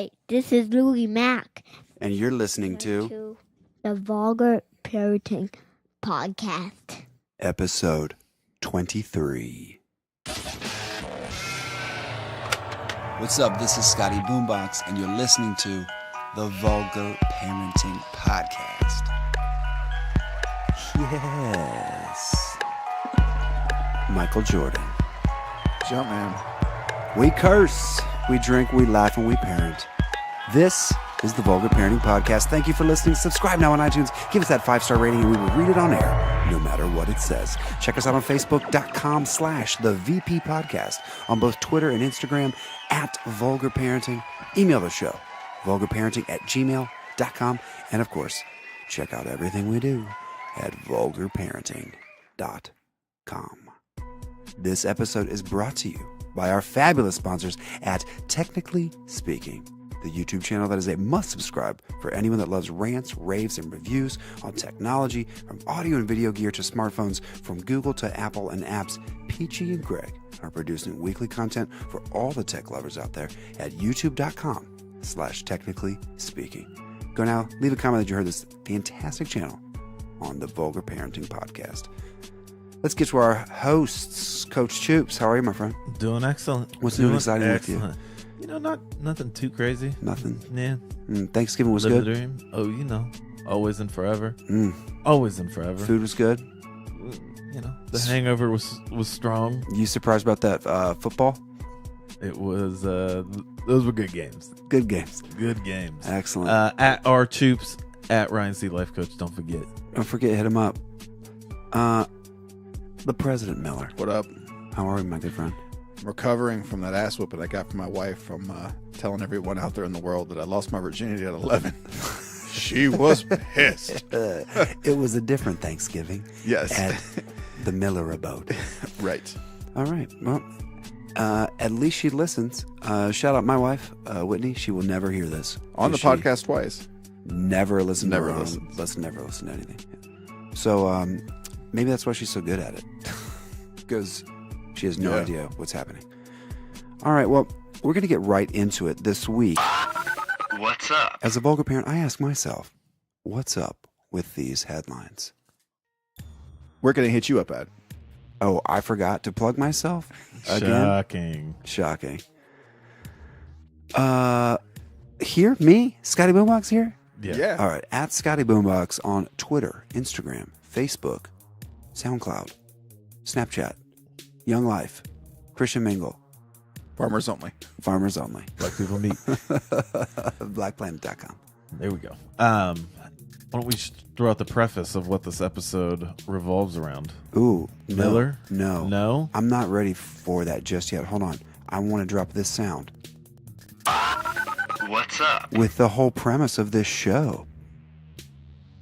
Hi, this is Louie Mack. And you're listening to the Vulgar Parenting Podcast. Episode 23. What's up? This is Scotty Boombox, and you're listening to the Vulgar Parenting Podcast. Yes. Michael Jordan. Jump, man. We curse, we drink, we laugh, and we parent. This is the Vulgar Parenting Podcast. Thank you for listening. Subscribe now on iTunes. Give us that 5-star rating, and we will read it on air, no matter what it says. Check us out on Facebook.com/the VP Podcast, on both Twitter and Instagram at Vulgar Parenting. Email the show, vulgarparenting@gmail.com. And of course, check out everything we do at vulgarparenting.com. This episode is brought to you by our fabulous sponsors at Technically Speaking, the YouTube channel that is a must-subscribe for anyone that loves rants, raves, and reviews on technology, from audio and video gear to smartphones, from Google to Apple and apps. Peachy and Greg are producing weekly content for all the tech lovers out there at youtube.com/technically speaking. Go now, leave a comment that you heard this fantastic channel on the Vulgar Parenting Podcast. Let's get to our hosts. Coach Choops, how are you, my friend? Doing excellent. What's new and exciting with you? You know, nothing too crazy. Nothing. Yeah. Thanksgiving was Living good. the dream. Oh, you know, always and forever. Mm. Always and forever. Food was good. You know, the hangover was strong. You surprised about that football? It was. Those were good games. Good games. Good games. Excellent. At our Choops, at Ryan C. Life Coach. Don't forget. Don't forget, hit him up. The President Miller. What up? How are you, my good friend? I'm recovering from that ass whooping I got from my wife from telling everyone out there in the world that I lost my virginity at 11. She was pissed. It was a different Thanksgiving. Yes. At the Miller abode. Right. All right. Well, at least she listens. Shout out my wife, Whitney. She will never hear this. On the podcast twice. Never listen Never to her listens. own. Let's never listen to anything. So maybe that's why she's so good at it. Because she has no idea what's happening. All right. Well, we're going to get right into it this week. What's up? As a vulgar parent, I ask myself, what's up with these headlines? We're going to hit you up, Ed. Oh, I forgot to plug myself again. Shocking. Here, me, Scotty Boombox here. Yeah. All right, at Scotty Boombox on Twitter, Instagram, Facebook, SoundCloud, Snapchat, Young Life, Christian Mingle, Farmers only. Farmers Only, Black people meet. BlackPlanet.com. There we go. Why don't we throw out the preface of what this episode revolves around? Ooh, no, Miller? No. No? I'm not ready for that just yet. Hold on. I want to drop this sound What's up? with the whole premise of this show.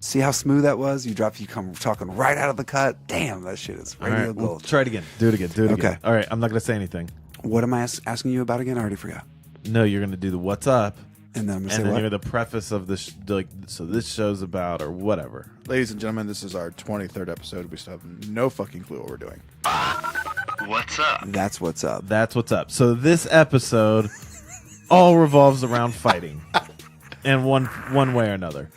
See how smooth that was? You come talking right out of the cut. Damn, that shit is radio All right, gold. well, try it again. Do it again. Okay. Again. All right, I'm not going to say anything. What am I asking you about again? I already forgot. No, you're going to do the what's up, And then I'm going to and say then what? you're the preface of this, so this show's about, or whatever. Ladies and gentlemen, this is our 23rd episode. We still have no fucking clue what we're doing. What's up? That's what's up. That's what's up. So this episode all revolves around fighting, in one way or another.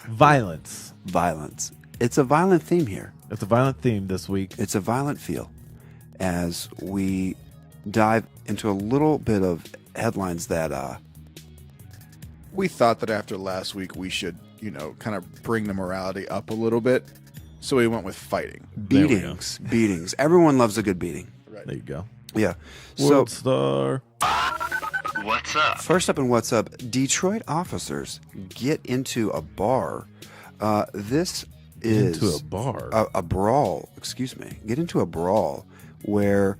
Violence. Violence. It's a violent theme here. It's a violent theme this week. It's a violent feel as we dive into a little bit of headlines that We thought that after last week we should, kind of bring the morality up a little bit. So we went with fighting. There we go. beatings. Everyone loves a good beating. Right. There you go. Yeah. World So star. What's up? first up in What's Up, Detroit officers get into a bar. This is Into a bar. a brawl. Excuse me. Get into a brawl where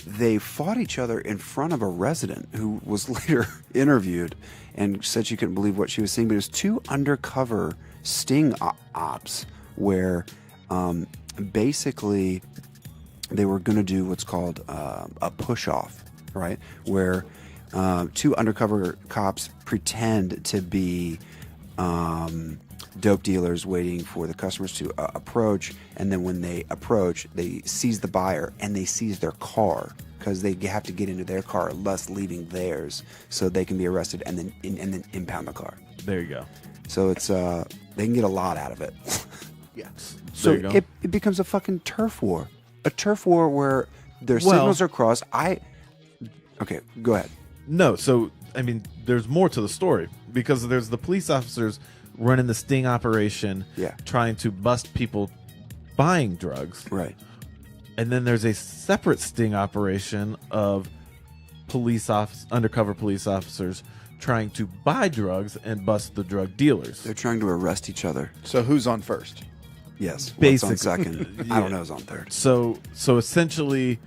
they fought each other in front of a resident who was later interviewed and said she couldn't believe what she was seeing. But it was two undercover sting ops where basically they were going to do what's called a push-off, right? Where two undercover cops pretend to be dope dealers waiting for the customers to approach, and then when they approach, they seize the buyer and they seize their car, because they have to get into their car, thus leaving theirs, so they can be arrested and then impound the car. There you go. So it's they can get a lot out of it. Yeah. So There you go. it becomes a fucking turf war. A turf war where their signals are crossed. Okay, go ahead. No, so I mean, there's more to the story because there's the police officers running the sting operation, trying to bust people buying drugs, Right. and then there's a separate sting operation of undercover police officers trying to buy drugs and bust the drug dealers. They're trying to arrest each other. So who's on first? Yes. What's Basically. on second? I don't know who's on third. So essentially,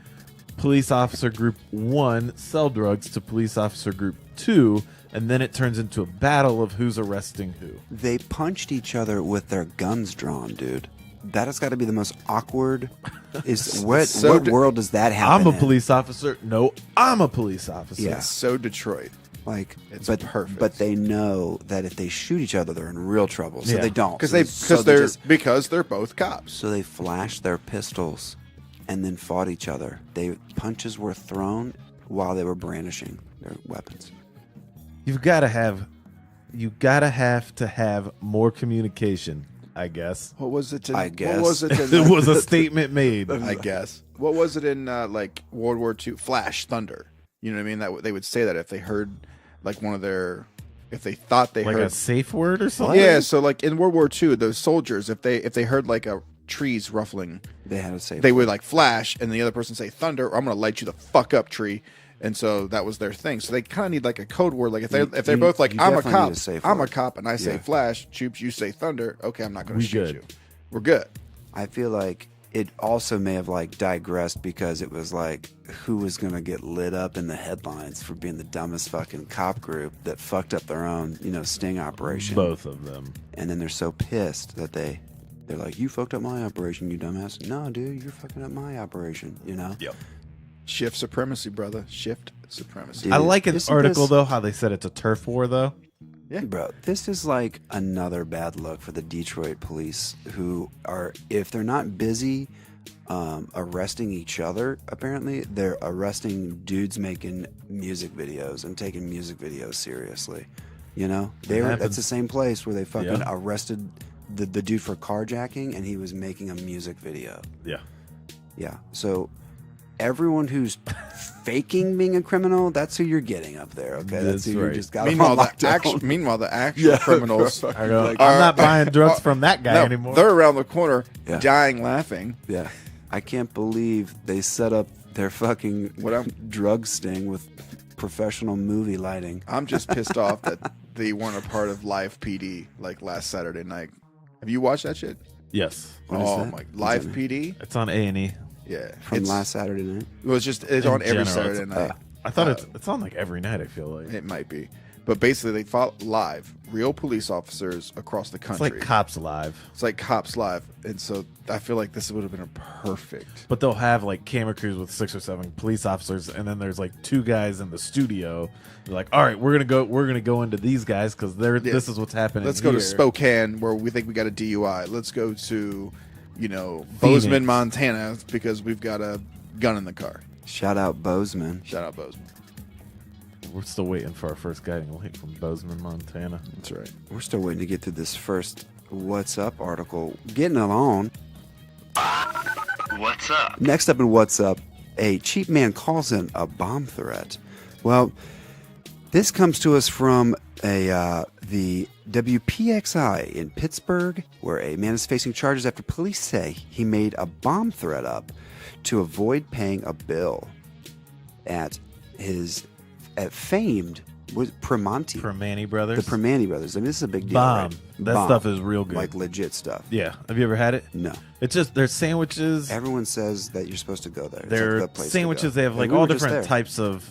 police officer group 1 sell drugs to police officer group 2, and then it turns into a battle of who's arresting who. They punched each other with their guns drawn, dude. That has got to be the most awkward. What world does that happen? I'm a in? police officer. No, I'm a police officer. Yeah. It's so Detroit. Like, It's but perfect. But they know that if they shoot each other, they're in real trouble. So Yeah. they don't. Because they're both cops. So they flashed their pistols and then fought each other. Punches were thrown while they were brandishing their weapons. You gotta have to have more communication, I guess. What was it? I guess. What was it? It was a statement made. I guess. What was it in like World War II? Flash, thunder. You know what I mean? That they would say that if they heard like if they thought they Like heard a safe word or something? Yeah, so like in World War II, those soldiers, if they heard like a trees ruffling, They had to say they would like flash, and the other person say thunder, or I'm gonna light you the fuck up, tree. And so that was their thing. So they kind of need like a code word. Like if they're both like you I'm a definitely cop, need a safe I'm a word. cop, and I say Yeah. flash, Choops, you say thunder. Okay, I'm not gonna We shoot good. you. We're good. I feel like it also may have like digressed because it was like who was going to get lit up in the headlines for being the dumbest fucking cop group that fucked up their own, sting operation. Both of them. And then they're so pissed that they're like, you fucked up my operation, you dumbass. No, dude, you're fucking up my operation, Yep. Shift supremacy, brother. Shift supremacy. Dude, I like an isn't article this- though how they said it's a turf war though. Yeah. Bro, this is like another bad look for the Detroit police who are, if they're not busy arresting each other, apparently, they're arresting dudes making music videos and taking music videos seriously. That's the same place where they fucking arrested the dude for carjacking and he was making a music video. Yeah. Yeah. So everyone who's faking being a criminal, that's who you're getting up there. Okay, that's who you right. just got. Meanwhile, the actual criminals I go, Like, I'm not buying drugs from that guy anymore. They're around the corner, Yeah. dying laughing. Yeah, I can't believe they set up their fucking drug sting with professional movie lighting. I'm just pissed off that they weren't a part of Live PD like last Saturday night. Have you watched that shit? Yes. What is Oh that? my! What's Live that PD. It's on A&E. Yeah, From last Saturday night. It was just it's In on every general, Saturday it's- night. I thought it's on like every night, I feel like. It might be, but basically they fought live, real police officers across the It's country. like Cops Live. It's like cops live, and so I feel like this would have been a perfect. But they'll have like camera crews with 6 or 7 police officers, and then there's like 2 guys in the studio. They're like, all right, we're gonna go into these guys because this is what's happening. Let's go to here." Spokane where we think we got a DUI. Let's go to, Bozeman, Montana because we've got a gun in the car. Shout out Bozeman. Shout out Bozeman. We're still waiting for our first guiding light from Bozeman, Montana. That's right. We're still waiting to get through this first What's Up article. Getting along. What's up? Next up in What's Up, a cheap man calls in a bomb threat. Well, this comes to us from the WPXI in Pittsburgh, where a man is facing charges after police say he made a bomb threat up to avoid paying a bill at famed Primanti. Primanti Brothers. The Primanti Brothers. I mean, this is a big deal. Bomb. Right? That Bomb. stuff is real good. Like legit stuff. Yeah. Have you ever had it? No. It's just their sandwiches. Everyone says that you're supposed to go there. It's Their like the place to sandwiches. go. They have And like we all were just different there. types of,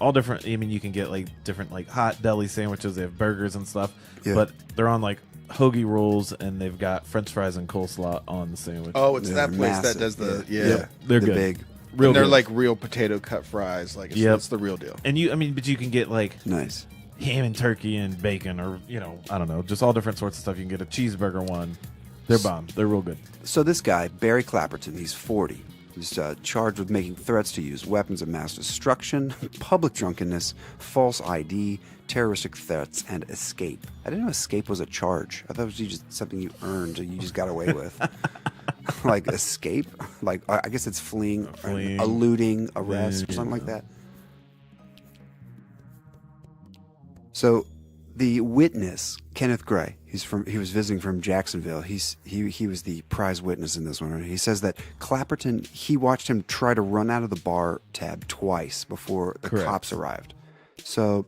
all different. I mean, you can get like different like hot deli sandwiches. They have burgers and stuff, Yeah. but they're on like hoagie rolls, and they've got French fries and coleslaw on the sandwich. Oh, it's Yeah, that place massive. that does the Yeah. they're the good. big. Real and they're good. like real potato cut fries. Like it's the real deal. And but you can get like Nice. ham and turkey and bacon, or I don't know, just all different sorts of stuff. You can get a cheeseburger one. They're bomb. They're real good. So this guy, Barry Clapperton, he's 40. He's charged with making threats to use weapons of mass destruction, public drunkenness, false ID, terroristic threats, and escape. I didn't know escape was a charge. I thought it was just something you earned and you just got away with. Like escape? Like, I guess it's fleeing. Eluding arrest or something like that. So the witness, Kenneth Gray, he was visiting from Jacksonville. He was the prize witness in this one. Right? He says that Clapperton, he watched him try to run out of the bar tab twice before the cops arrived. So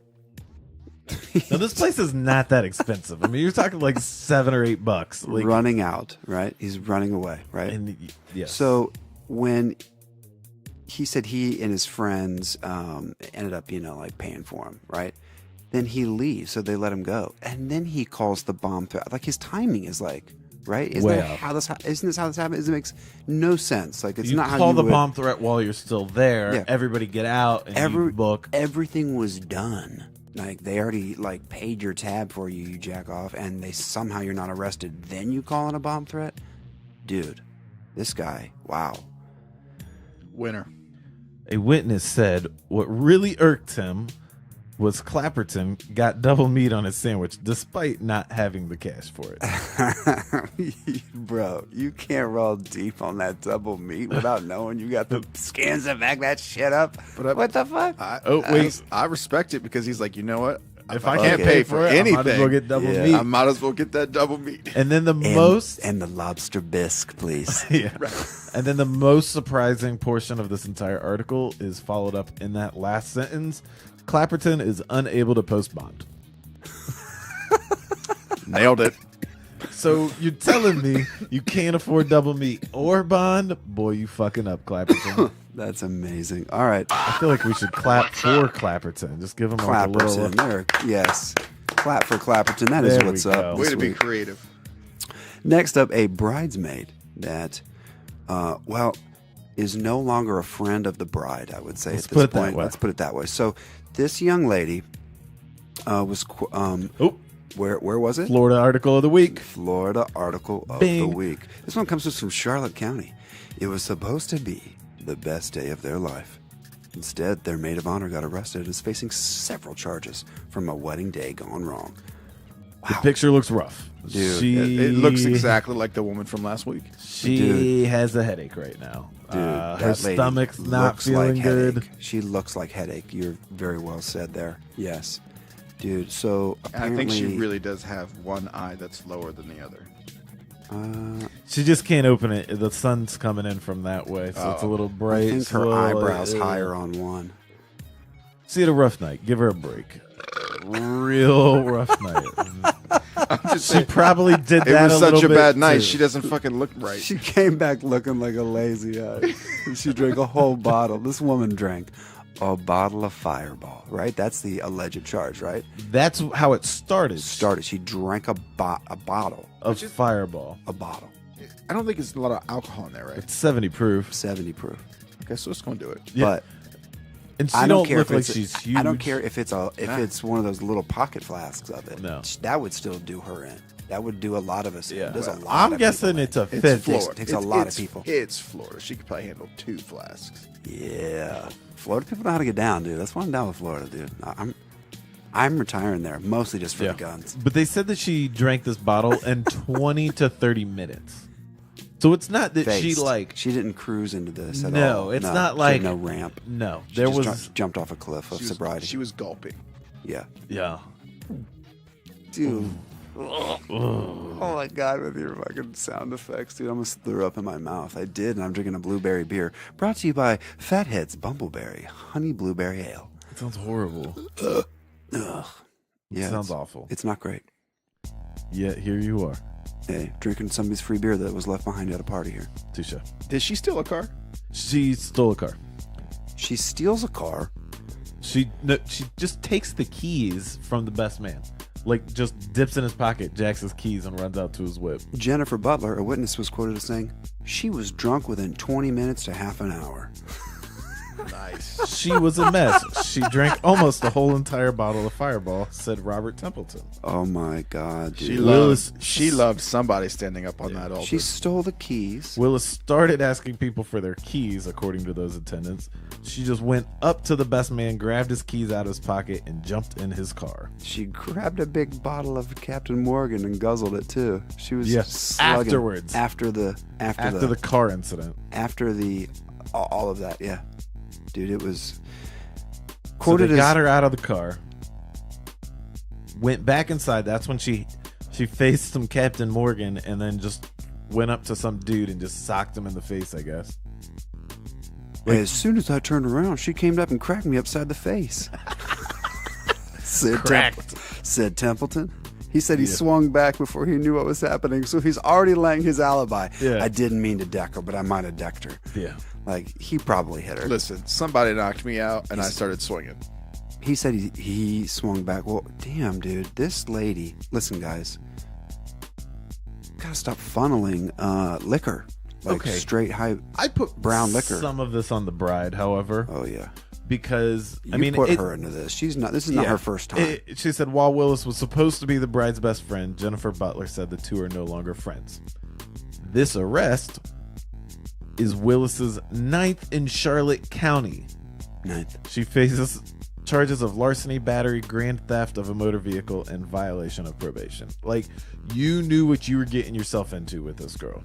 now this place is not that expensive. I mean, you're talking like $7 or $8. Like, running out, right? He's running away, right? Yes. So when he said he and his friends ended up, like paying for him, right? Then he leaves, so they let him go, and then he calls the bomb threat. Like his timing is like, right? Isn't this how this happens? It makes no sense. Like it's you not how you call the would. bomb threat while you're still there. Yeah. Everybody get out and you book. Everything was done. Like they already paid your tab for you, you jack off, and somehow you're not arrested. Then you call it a bomb threat, dude. This guy, wow. Winner. A witness said what really irked him was Clapperton got double meat on his sandwich despite not having the cash for it. Bro, you can't roll deep on that double meat without knowing you got the scans to back that shit up. What the fuck? I respect it because he's like, you know what? If I I can't pay for anything, I might as well get double meat. I might as well get that double meat. And then and the lobster bisque, please. Yeah. And then the most surprising portion of this entire article is followed up in that last sentence. Clapperton is unable to post bond. Nailed it. So you're telling me you can't afford double meat or bond? Boy, you fucking up, Clapperton. That's amazing. All right. I feel like we should clap for Clapperton. Just give him like a little... There, yes. Clap for Clapperton. That is what's up. Way to be creative. Next up, a bridesmaid that, is no longer a friend of the bride, I would say. Let's put it that way. So this young lady was... Where was it? Florida article of the week. Florida article of the week. This one comes to us from Charlotte County. It was supposed to be the best day of their life. Instead, their maid of honor got arrested and is facing several charges from a wedding day gone wrong. Wow. The picture looks rough. Dude, it looks exactly like the woman from last week. She has a headache right now. Dude, her stomach's not feeling good. She looks like headache. You're very well said there. Yes. Dude, so apparently... I think she really does have one eye that's lower than the other. She just can't open it. The sun's coming in from that way, so it's a little bright. I think her eyebrows higher on one. She had a rough night. Give her a break. Real rough night. She probably did that a little bit. It was such a bad night. Too. She doesn't fucking look right. She came back looking like a lazy eye. She drank a whole bottle. This woman drank a bottle of Fireball, right? That's the alleged charge, right? That's how it started. She drank a bottle of Fireball. A bottle. I don't think it's a lot of alcohol in there, right? It's 70 proof. 70 proof. Okay, so it's going to do it. Yeah. But and she I don't care look if like she's huge. I don't care if it's it's one of those little pocket flasks of it. No. That would still do her in. That would do a lot of us in. Yeah. There's a lot I'm of guessing people it's a It's fifth. Florida. It takes a lot of people. It's Florida. She could probably handle 2 flasks. Yeah. Florida people know how to get down, dude. That's why I'm down with Florida, dude. I'm retiring there, mostly just for the guns. But they said that she drank this bottle in 20 to 30 minutes. So it's not that she didn't cruise into this at all. No, it's not like... no ramp. No. She just jumped off a cliff of sobriety. She was gulping. Yeah. Yeah. Dude. Oh my God, with your fucking sound effects, dude. I almost threw up in my mouth. I did, and I'm drinking a blueberry beer. Brought to you by Fathead's Bumbleberry Honey Blueberry Ale. It sounds horrible. Ugh. It Yeah, sounds awful. It's not great. Yet here you are. Hey, drinking somebody's free beer that was left behind at a party here. Touche. Did she steal a car? She stole a car. She steals a car. She just takes the keys from the best man. Like, just dips in his pocket, jacks his keys, and runs out to his whip. Jennifer Butler, a witness, was quoted as saying, "She was drunk within 20 minutes to half an hour." Nice. She was a mess. She drank almost a whole entire bottle of Fireball, said Robert Templeton. Oh my God, dude. She loved somebody standing up on that altar. She stole the keys. Willis started asking people for their keys, according to those attendants. She just went up to the best man, grabbed his keys out of his pocket, and jumped in his car. She grabbed a big bottle of Captain Morgan and guzzled it too. She was slugging afterwards. after the car incident. after the all of that. Yeah, dude, it was So quoted they as got her out of the car, went back inside. That's when she faced some Captain Morgan and then just went up to some dude and just socked him in the face, I guess. as soon as I turned around, she came up and cracked me upside the face. said Templeton. He said he swung back before he knew what was happening, so he's already laying his alibi. Yeah. I didn't mean to deck her, but I might have decked her. Yeah. Like, he probably hit her. Listen, somebody knocked me out, and I started swinging. He said he swung back. Well, damn, dude. This lady, listen, guys, gotta stop funneling liquor. Like Okay. straight high. I put brown liquor. some of this on the bride, however, Oh, yeah. because You put her into this. This is not her first time. She said while Willis was supposed to be the bride's best friend, Jennifer Butler said the two are no longer friends. This arrest is Willis's 9th in Charlotte County. 9th. She faces charges of larceny, battery, grand theft of a motor vehicle, and violation of probation. Like, you knew what you were getting yourself into with this girl.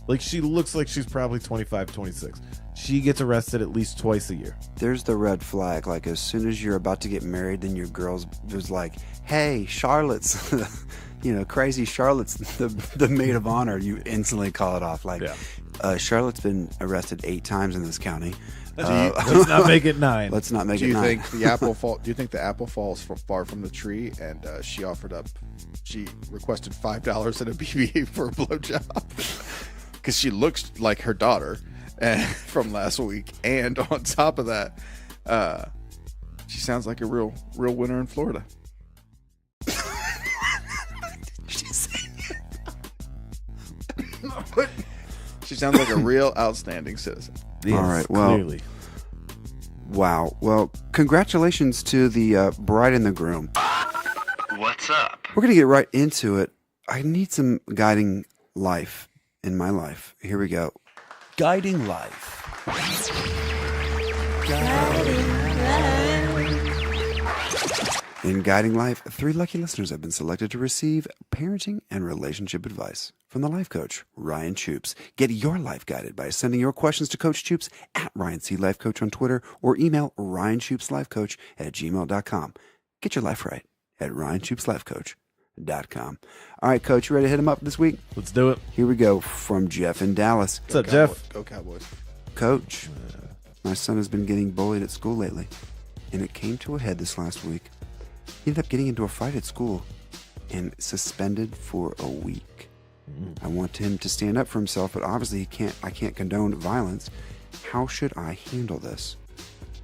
Like, she looks like she's probably 25, 26. She gets arrested at least twice a year. There's the red flag. Like, as soon as you're about to get married, then your girl's just like, hey, Charlotte's, crazy Charlotte's the maid of honor. You instantly call it off. Like, Charlotte's been arrested 8 times in this county. Let's not make it 9. Let's not make Do it you 9. think the apple fall? Do you think the apple falls far from the tree? And she requested $5 at a BB for a blowjob because she looks like her daughter from last week, and on top of that, she sounds like a real winner in Florida. She sounds like a real outstanding citizen. Yes, All right, well, clearly. Wow. Well, congratulations to the bride and the groom. What's up? We're going to get right into it. I need some guiding life in my life. Here we go. Guiding life. In Guiding Life, 3 lucky listeners have been selected to receive parenting and relationship advice from the life coach, Ryan Choops. Get your life guided by sending your questions to Coach Choops at Ryan C. Life Coach on Twitter or email ryanchoopslifecoach@gmail.com. Get your life right at ryanchoopslifecoach.com. All right, Coach, you ready to hit him up this week? Let's do it. Here we go from Jeff in Dallas. What's up, Jeff? Go Cowboys. Coach, my son has been getting bullied at school lately, and it came to a head this last week. He ended up getting into a fight at school and suspended for a week. I want him to stand up for himself, but obviously I can't condone violence. How should I handle this?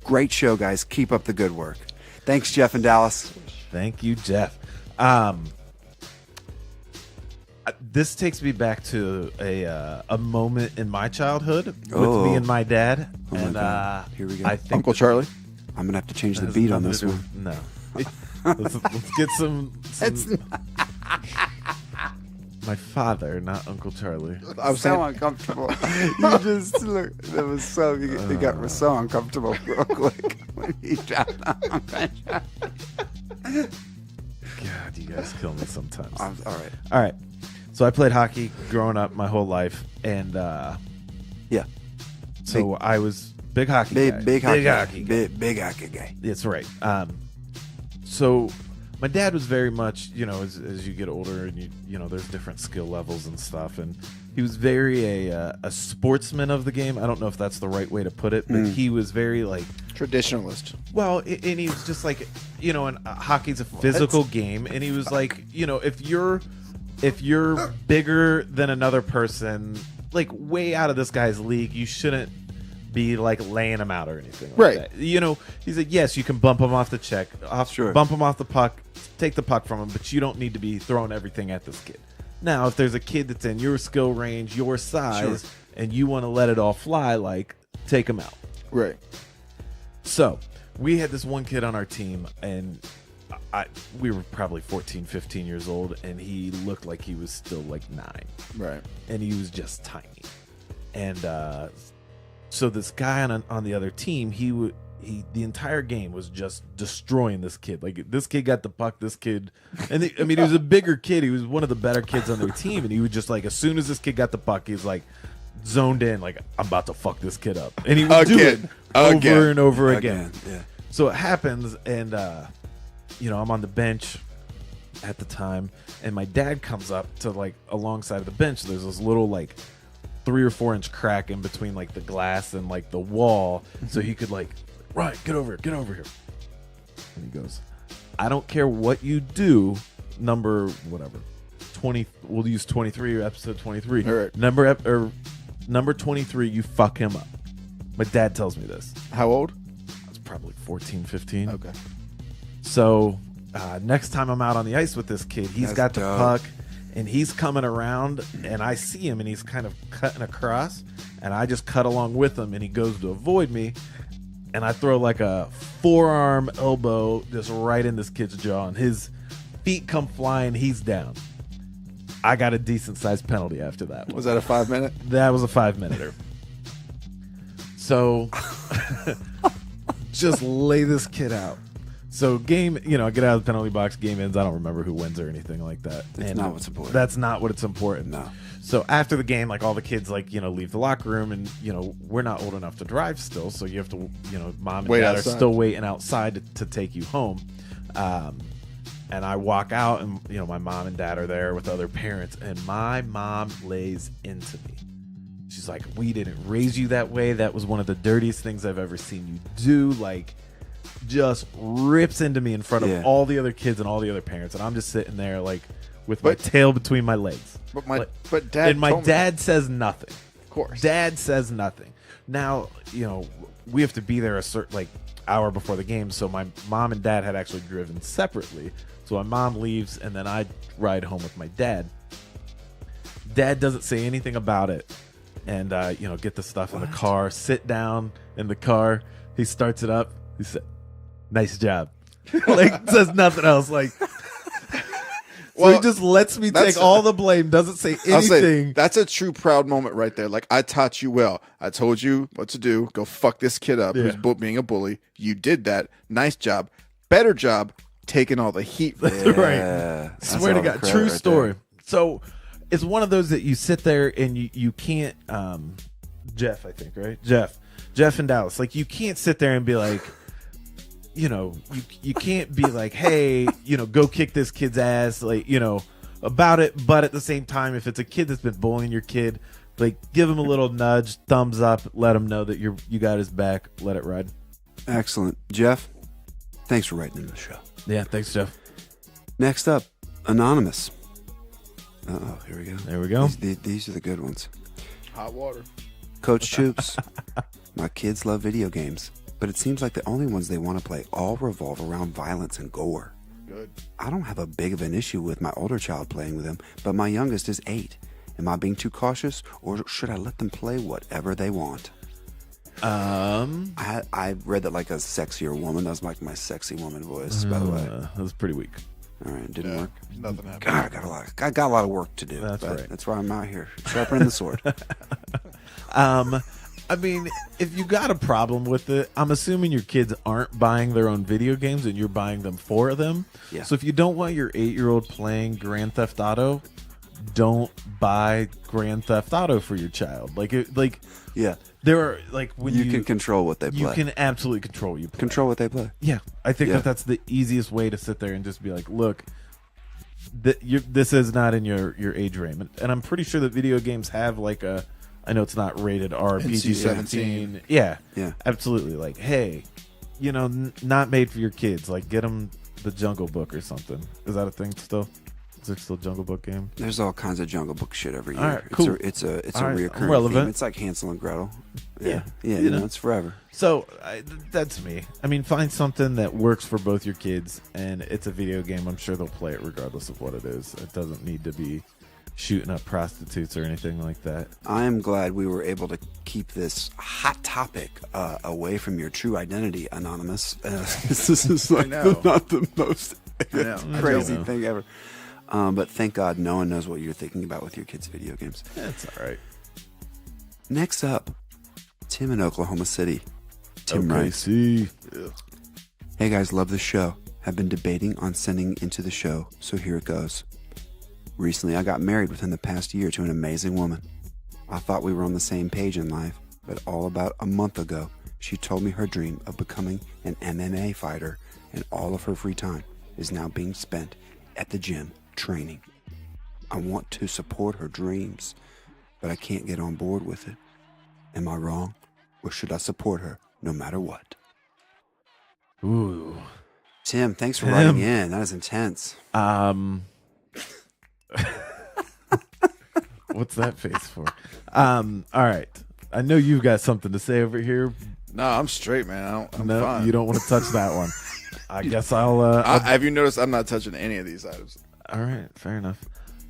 Great show, guys. Keep up the good work. Thanks, Jeff in Dallas. Thank you, Jeff. This takes me back to a moment in my childhood with me and my dad. Oh my and God. Here we go. I think Uncle Charlie. I'm going to have to change the has beat on nothing this to do- one. No. let's get some my father, not Uncle Charlie. I was So saying, uncomfortable. You just look. That was so. You got so uncomfortable real quick when he dropped on. God, you guys kill me sometimes. All right. All right. So I played hockey growing up my whole life, and Yeah. so I was big hockey guy. Big hockey guy. Big hockey guy. That's right. So my dad was very much, as you get older and you there's different skill levels and stuff, and he was very a sportsman of the game. I don't know if that's the right way to put it, but he was very like traditionalist. well, and he was just like, and hockey's a physical game, and he was like, if you're bigger than another person, like way out of this guy's league, you shouldn't be like laying him out or anything like Right. that. He's like, yes, you can bump him off the Sure. bump him off the puck, take the puck from him, but you don't need to be throwing everything at this kid. Now, if there's a kid that's in your skill range, your size, and you want to let it all fly, like, take him out. Right. So we had this one kid on our team, and we were probably 14, 15 years old, and he looked like he was still like 9. Right. And he was just tiny. And so this guy on the other team, the entire game was just destroying this kid. Like, this kid got the puck, this kid, and he was a bigger kid. He was one of the better kids on their team, and he would just, like, as soon as this kid got the puck, he's like zoned in, like, I'm about to fuck this kid up, and he would do it over and over again. Yeah. So it happens, and I'm on the bench at the time, and my dad comes up to, like, alongside of the bench. There's this little, like, 3 or 4 inch crack in between, like, the glass and, like, the wall, so he could, like, Ryan, get over here. And he goes, I don't care what you do, number whatever, 20. We'll use 23 or episode 23. All right. Number 23. You fuck him up. My dad tells me this. How old? I was probably 14, 15. Okay. So next time I'm out on the ice with this kid, he's got the puck, and he's coming around, and I see him, and he's kind of cutting across, and I just cut along with him, and he goes to avoid me. And I throw like a forearm elbow just right in this kid's jaw, and his feet come flying. He's down. I got a decent sized penalty after that one. Was that a 5-minute? That was a 5-minute. So just lay this kid out. So game, I get out of the penalty box, game ends. I don't remember who wins or anything like that. That's not what's important. That's not what it's important. No. So after the game, like, all the kids, like, leave the locker room, and, we're not old enough to drive still. So you have to, mom and Wait dad outside. are still waiting outside to take you home. And I walk out, and, my mom and dad are there with other parents, and my mom lays into me. She's like, we didn't raise you that way. That was one of the dirtiest things I've ever seen you do. Like, just rips into me in front of all the other kids and all the other parents. And I'm just sitting there, like, with my tail between my legs. But dad and my told me. dad says nothing. Of course. Dad says nothing. Now, we have to be there a certain, like, hour before the game. So my mom and dad had actually driven separately. So my mom leaves, and then I ride home with my dad. Dad doesn't say anything about it. And, get the stuff in the car, sit down in the car. He starts it up. He said, nice job. Like, says nothing else. Like, so he just lets me take all the blame, doesn't say anything. That's a true proud moment right there. Like, I taught you well. I told you what to do. Go fuck this kid up who's being a bully. You did that. Nice job. Better job taking all the heat. Right. Swear to God. True story. So it's one of those that you sit there and you can't, Jeff, I think, right? Jeff in Dallas. Like, you can't sit there and be like, you can't be like, hey, go kick this kid's ass, like, about it. But at the same time, if it's a kid that's been bullying your kid, like, give him a little nudge, thumbs up, let him know that you got his back, let it ride. Excellent. Jeff, thanks for writing in the show. Yeah, thanks, Jeff. Next up, Anonymous. Uh-oh, here we go. There we go. These are the good ones. Hot water. Coach Choops, my kids love video games, but it seems like the only ones they want to play all revolve around violence and gore. Good. I don't have a big of an issue with my older child playing with them, but my youngest is 8. Am I being too cautious, or should I let them play whatever they want? I read that like a sexier woman. That was like my sexy woman voice, by the way. That was pretty weak. All right, didn't work. Nothing happened. God, I got a lot of work to do. That's right. That's why I'm out here sharpening the sword. I mean, if you got a problem with it, I'm assuming your kids aren't buying their own video games and you're buying them for them. Yeah. So if you don't want your 8-year-old playing Grand Theft Auto, don't buy Grand Theft Auto for your child. Yeah. There are, like, when You can control what they play. you can absolutely control what you play. Control what they play. Yeah, I think that's the easiest way to sit there and just be like, look, this is not in your age range. And I'm pretty sure that video games have like a, I know it's not rated R, PG-17. Yeah, absolutely. Like, hey, not made for your kids. Like, get them the Jungle Book or something. Is that a thing still? Is there still a Jungle Book game? There's all kinds of Jungle Book shit every year. All right, cool. It's a All right, reoccurring relevant. theme. It's like Hansel and Gretel. Yeah, it's forever. So that's me. I mean, find something that works for both your kids, and it's a video game. I'm sure they'll play it regardless of what it is. It doesn't need to be shooting up prostitutes or anything like that. I am glad we were able to keep this hot topic away from your true identity, Anonymous. This is like not the most crazy thing ever. But thank God no one knows what you're thinking about with your kids' video games. That's all right. Next up, Tim in Oklahoma City. Tim Okay, writes, see. Hey guys, love the show. Have been debating on sending into the show, so here it goes. Recently, I got married within the past year to an amazing woman. I thought we were on the same page in life, but all about a month ago, she told me her dream of becoming an MMA fighter and all of her free time is now being spent at the gym training. I want to support her dreams, but I can't get on board with it. Am I wrong, or should I support her no matter what? Ooh. Tim, thanks for writing in. That is intense. What's that face for? All right. I know you've got something to say over here. No, I'm straight, man. I'm No, fine. you don't want to touch that one. I guess I'll. Have you noticed I'm not touching any of these items? All right, fair enough.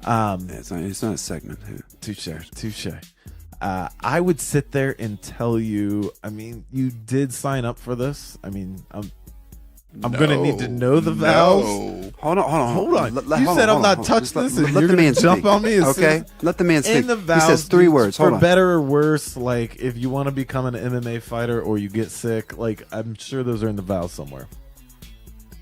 Yeah, it's not a segment. Touche. I would sit there and tell you. I mean, you did sign up for this. I mean, I'm gonna need to know the vows. No. Hold on. You said I'm not touching this, and let you're the gonna man jump speak. on me. Okay, let the man speak. In the vows, he says 3 words. Hold for on. better or worse, like if you want to become an MMA fighter or you get sick, like I'm sure those are in the vows somewhere.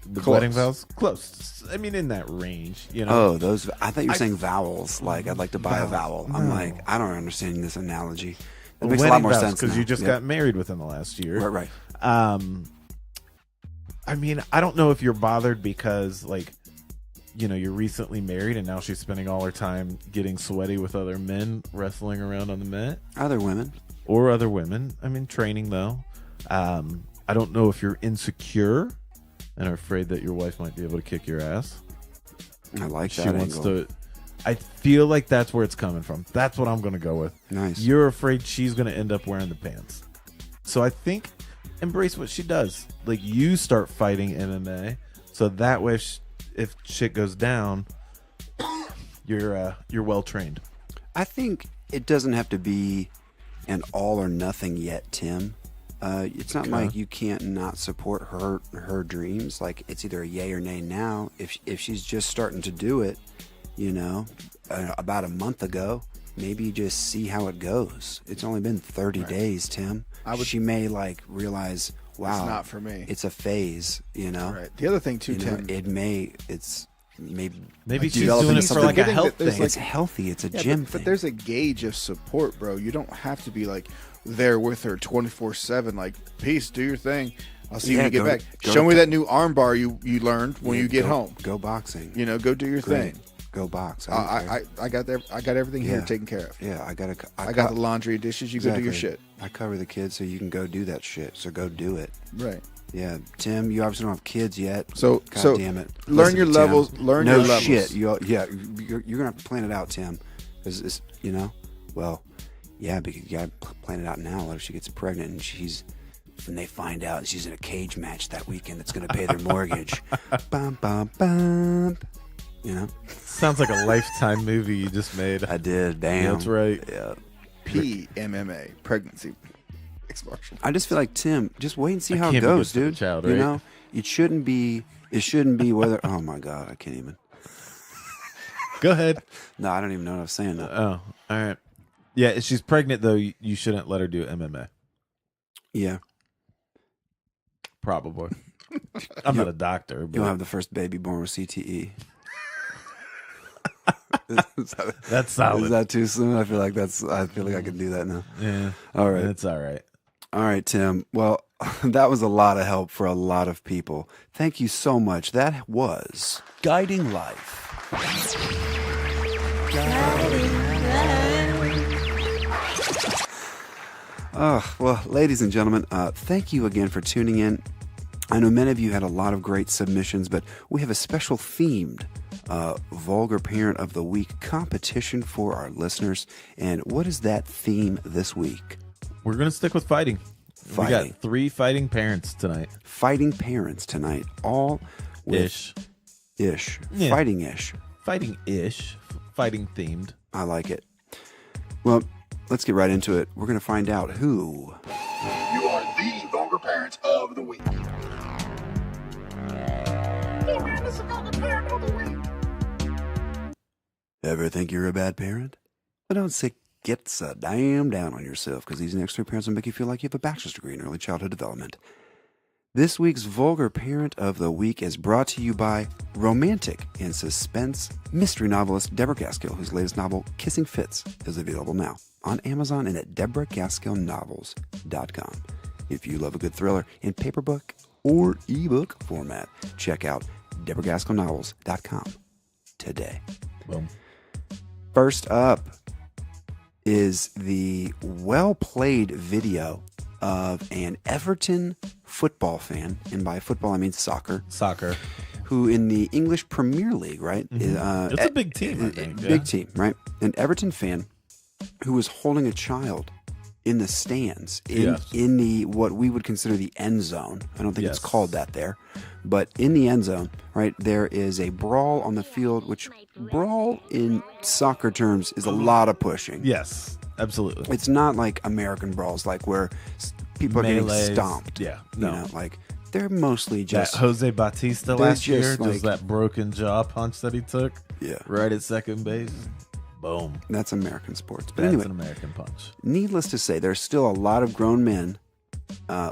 The Close. wedding vows, close. I mean, in that range, you know. Oh, those. I thought you were saying vowels. Like I'd like to buy a vowel. I'm No. like, I don't understand this analogy. That The makes a lot wedding more vows, sense because now. you just Yep. got married within the last year. Right. I mean, I don't know if you're bothered because, like, you know, you're recently married and now she's spending all her time getting sweaty with other men wrestling around on the mat Other women. or other women. I mean, training though. I don't know if you're insecure and are afraid that your wife might be able to kick your ass. I like that She wants angle. to. I feel like that's where it's coming from. That's what I'm going to go with. Nice. You're afraid she's going to end up wearing the pants. So I think embrace what she does. Like, you start fighting MMA, so that way if shit goes down, you're well trained. I think it doesn't have to be an all or nothing yet, Tim. It's not like you can't not support her dreams. Like, it's either a yay or nay now. If she's just starting to do it, you know, about a month ago, maybe you just see how it goes. It's only been 30 days, Tim. She may like realize, wow, It's not for me. It's a phase, you know. Right. The other thing too, You know, Tim. Maybe she's developing doing it for something like a good. health There's thing. It's healthy. It's a Yeah, gym but thing. there's a gauge of support, bro. You don't have to be like there with her 24/7. Like, peace, do your thing. I'll see you when you get back. Show me that new arm bar you learned when you get home. Go boxing. You know, go do your Great. thing. Go box. I got everything here Yeah. taken care of. Yeah, I got the laundry, dishes. You go do your shit. I cover the kids so you can go do that shit. So go do it. Right. Yeah, Tim, you obviously don't have kids yet. So God damn it. learn your Tim, levels. Learn no your levels. shit. You're gonna have to plan it out, Tim. Because it's, you know, well, yeah, because you gotta plan it out now. What if she gets pregnant and they find out and she's in a cage match that weekend that's gonna pay their mortgage? Bum bum bum. You know. Sounds like a Lifetime movie you just made. I did. Damn. That's right. Yeah. PMMA, pregnancy expulsion. I just feel like, Tim, just wait and see I how it can't be goes, good for the dude. child, You right? know, it shouldn't be whether. Oh my God, I can't even. Go ahead. No, I don't even know what I was saying. Oh, all right. Yeah, if she's pregnant though, you shouldn't let her do MMA. Yeah, Probably. I'm not a doctor, you'll but have the first baby born with CTE. that's solid. Is that too soon? I feel like I can do that now. Yeah. All right. It's all right. All right, Tim. Well, that was a lot of help for a lot of people. Thank you so much. That was Guiding Life. Well, ladies and gentlemen, thank you again for tuning in. I know many of you had a lot of great submissions, but we have a special themed Vulgar Parent of the Week competition for our listeners. And what is that theme this week? We're going to stick with fighting. We Fighting. got 3 fighting parents tonight. Fighting parents tonight, all with Ish. ish, Yeah. fighting ish. Fighting-ish. fighting themed. I like it. Well, let's get right into it. We're going to find out who. You are the Vulgar Parent of the Week. Ever think you're a bad parent? But don't say get so damn down on yourself, because these next three parents will make you feel like you have a bachelor's degree in early childhood development. This week's Vulgar Parent of the Week is brought to you by romantic and suspense mystery novelist Deborah Gaskill, whose latest novel, Kissing Fits, is available now on Amazon and at deborahgaskillnovels.com. If you love a good thriller in paperback or ebook format, check out deborahgaskillnovels.com today. Boom. First up is the well-played video of an Everton football fan, and by football I mean soccer, who in the English Premier League, right? Mm-hmm. It's a big team, I think. Big team, right? An Everton fan who was holding a child in the stands, in the what we would consider the end zone. I don't think it's called that there, but in the end zone, right? There is a brawl on the field, which brawl in soccer terms is a lot of pushing. Yes, absolutely. It's not like American brawls, like where people are getting stomped. Yeah, no. You know, like they're mostly just that Jose Bautista they're last year, just like- just that broken jaw punch that he took. Yeah. right at second base. Boom. That's American sports. But That's anyway, an American punch. needless to say, there's still a lot of grown men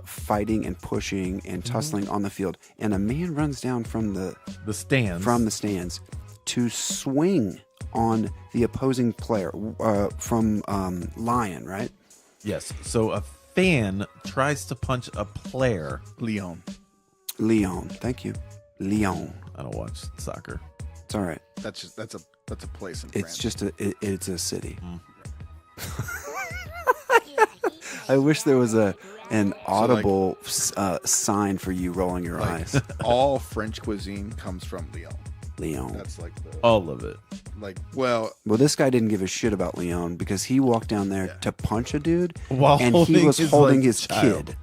fighting and pushing and tussling on the field, and a man runs down from the stands to swing on the opposing player from Lyon, right? Yes. So a fan tries to punch a player. Leon. Thank you. Lyon. I don't watch soccer. It's all right. That's a place in It's France. just it's a city. I wish there was an audible sign for you rolling your eyes. All French cuisine comes from Lyon. Lyon. That's like the All of it. Well, this guy didn't give a shit about Lyon because he walked down there to punch a dude, While and he holding was his, holding like, his child.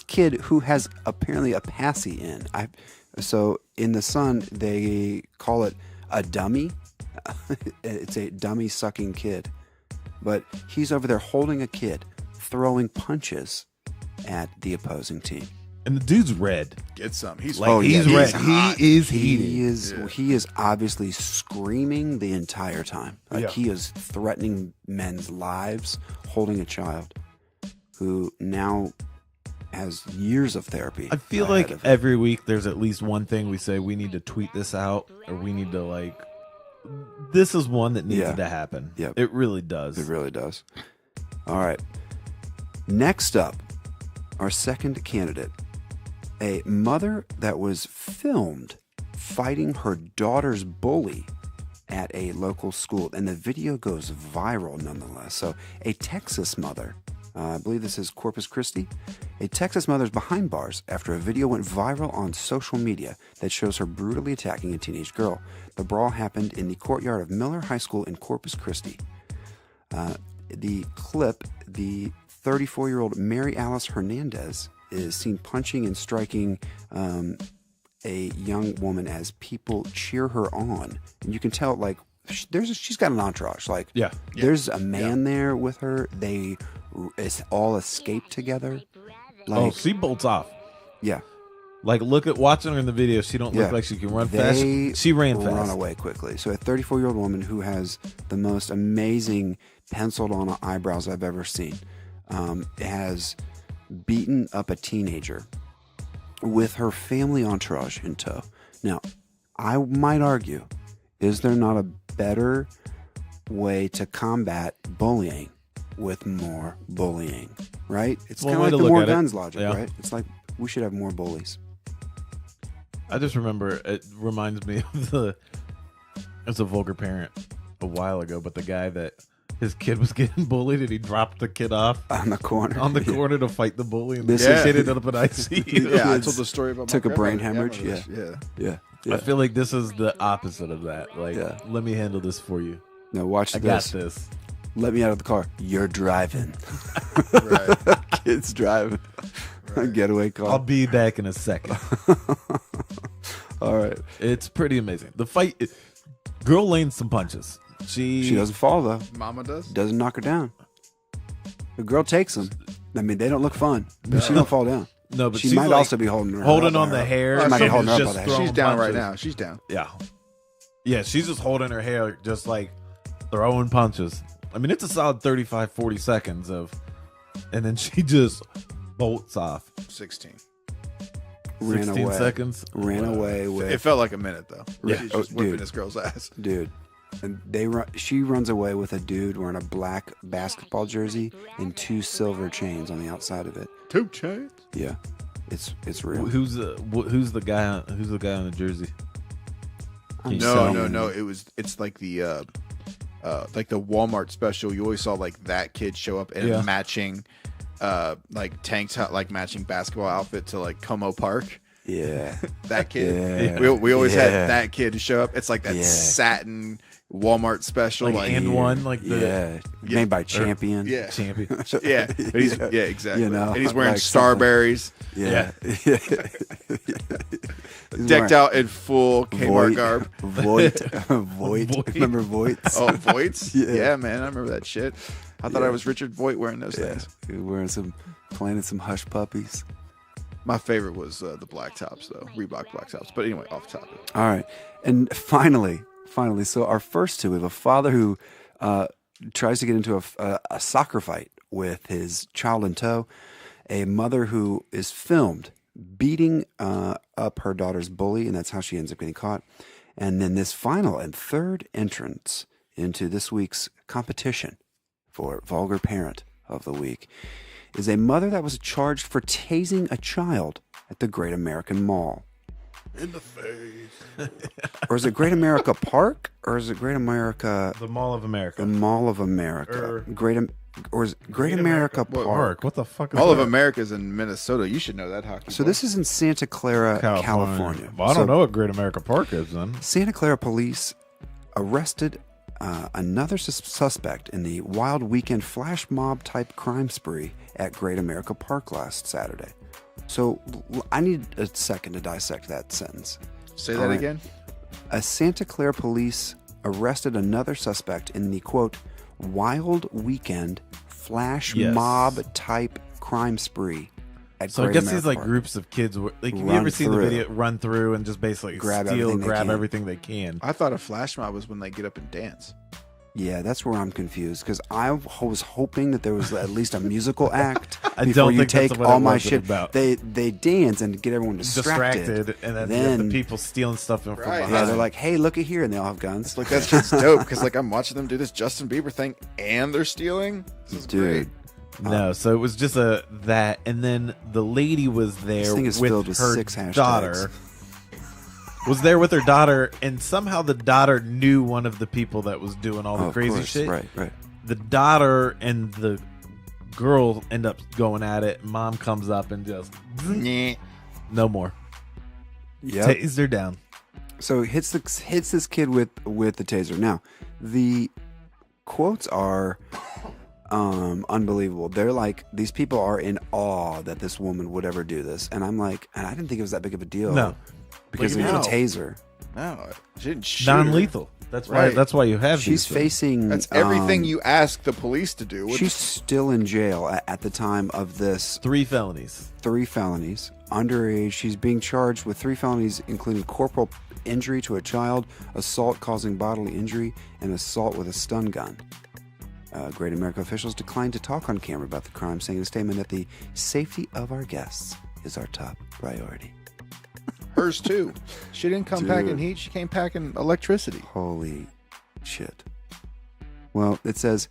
kid who has apparently a passy in. So in the Sun they call it a dummy. It's a dummy sucking kid, but he's over there holding a kid, throwing punches at the opposing team. And the dude's red. get some. He's He's yeah, red. hot. He is heated. He is obviously screaming the entire time. Like he is threatening men's lives, holding a child who now has years of therapy. I feel ahead like of him. every week there's at least one thing we say we need to tweet this out, or we need to this is one that needs to happen. Yep. It really does. It really does. All right. Next up, our second candidate, a mother that was filmed fighting her daughter's bully at a local school, and the video goes viral nonetheless. So a Texas mother, I believe this is Corpus Christi, a Texas mother's behind bars after a video went viral on social media that shows her brutally attacking a teenage girl. The brawl happened in the courtyard of Miller High School in Corpus Christi. The clip, the 34-year-old Mary Alice Hernandez is seen punching and striking a young woman as people cheer her on. And you can tell, she's got an entourage. There's a man there with her. They all escape together. She bolts off. Yeah. Look at watching her in the video. She don't look like she can run fast. She ran fast. Run away quickly. So a 34-year-old woman who has the most amazing penciled-on eyebrows I've ever seen has beaten up a teenager with her family entourage in tow. Now, I might argue, is there not a better way to combat bullying with more bullying, right? It's kind of like the more guns logic, right? It's like we should have more bullies. I just remember, it reminds me of it's a Vulgar Parent a while ago, but the guy that his kid was getting bullied and he dropped the kid off on the corner corner to fight the bully, and this kid ended up in ICU. Yeah, I told the story about took my a brain grandmother. hemorrhage. Yeah. I feel like this is the opposite of that. Let me handle this for you. No, watch I this. got this. Let me out of the car. You're driving. Right. Kids driving. Right. Getaway car. I'll be back in a second. All right. It's pretty amazing. The fight, girl lanes some punches. She doesn't fall though. Mama does. Doesn't knock her down. The girl takes them. I mean, they don't look fun, but she don't fall down. No, but she she's might like also be holding her holding up on by the her. hair. She might be and holding her up just by the hair. throwing She's down right punches. now. She's down. Yeah, she's just holding her hair, just like throwing punches. I mean, it's a solid 35, 40 seconds and then she just bolts off. 16. Ran 16 away. seconds. Ran away with It felt like a minute though. Yeah. She's Oh, just whipping dude. this girl's ass. dude. And she runs away with a dude wearing a black basketball jersey and 2 silver chains on the outside of it. 2 chains. Yeah, it's real. Who's the guy on the jersey? I'm No. saying- It's like the Walmart special. You always saw like that kid show up in a matching like tank top, like matching basketball outfit to like Como Park. Yeah, That kid. Yeah. We always Yeah. had that kid to show up. It's like that Yeah. satin Walmart special. Like and one, like the yeah, made by Champion. yeah. champion. Yeah. But he's, yeah, exactly. You know, and he's wearing like something. Starberries, yeah. He's decked wearing out in full Kmart Voight, garb. Voight. Voight. Remember Voight's? Oh, Voight's? Yeah. Yeah, man. I remember that shit. I thought Yeah. I was Richard Voight wearing those Yeah, things. he was planting some hush puppies. My favorite was the black tops, though. Reebok black tops. But anyway, off topic. All right, and finally, so our first two, we have a father who tries to get into a soccer fight with his child in tow, a mother who is filmed beating up her daughter's bully, and that's how she ends up getting caught, and then this final and third entrance into this week's competition for Vulgar Parent of the Week is a mother that was charged for tasing a child at the Great American Mall. In the face. Or is it Great America Park? Or is it Great America, The Mall of America. the Mall of America? Or is it Great America Park? Park. What the fuck is All of that? America's in Minnesota. You should know that, hockey. So boy. this is in Santa Clara, California. Well, I So don't know what Great America Park is then. Santa Clara police arrested another suspect in the wild weekend flash mob type crime spree at Great America Park last Saturday. So I need a second to dissect that sentence. Say All that right. again. A Santa Clara police arrested another suspect in the, quote, wild weekend flash Yes. mob type crime spree at So I Great guess America these like Park. groups of kids. Like, have you Run ever seen the through. video run through and just basically Grab steal, everything they grab can. everything they can? I thought a flash mob was when they get up and dance. Yeah, that's where I'm confused because I was hoping that there was at least a musical act I before don't you think that's take what all it my wasn't shit. about. They dance and get everyone distracted. And then, Then- you have the people stealing stuff from Right. behind. Yeah, they're like, "Hey, look at here," and they all have guns. Like that's just dope because like I'm watching them do this Justin Bieber thing and they're stealing. This is Dude, great. No, so it was just that, and then the lady was there This thing is with filled with her 6 hashtags. daughter. Was there with her daughter, and somehow the daughter knew one of the people that was doing all the of crazy course, shit. right. The daughter and the girl end up going at it. Mom comes up and just no more. Yep. Tased her down. So hits this kid with the taser. Now, the quotes are unbelievable. They're like, these people are in awe that this woman would ever do this, and I'm like, and I didn't think it was that big of a deal. No. because Like, it was no. a taser. No, she didn't shoot. Non-lethal. That's why. Right. That's why you have. She's these things. facing. That's everything you ask the police to do. She's still in jail at the time of this. 3 felonies. 3 felonies. Underage. She's being charged with 3 felonies, including corporal injury to a child, assault causing bodily injury, and assault with a stun gun. Great America officials declined to talk on camera about the crime, saying in a statement that the safety of our guests is our top priority. Hers too. She didn't come Dude. packing heat. She came packing electricity. Holy shit. Well, it says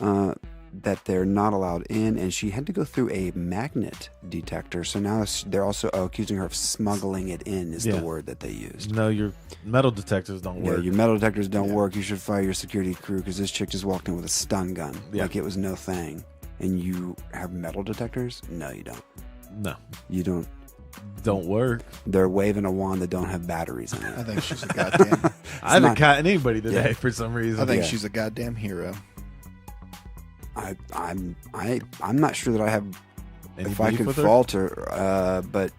that they're not allowed in, and she had to go through a magnet detector. So now they're also accusing her of smuggling it in, is Yeah. the word that they used. No, your metal detectors don't Yeah, work. your metal detectors don't Yeah. work. You should fire your security crew because this chick just walked in with a stun gun. Yeah. Like it was no thing. And you have metal detectors? No, you don't. No, You don't. don't work. They're waving a wand that don't have batteries in I it. think she's a goddamn. I haven't not- caught anybody today Yeah. for some reason. I think Yeah. she's a goddamn hero. I'm not sure that I have Any if I beef can with her? fault her, but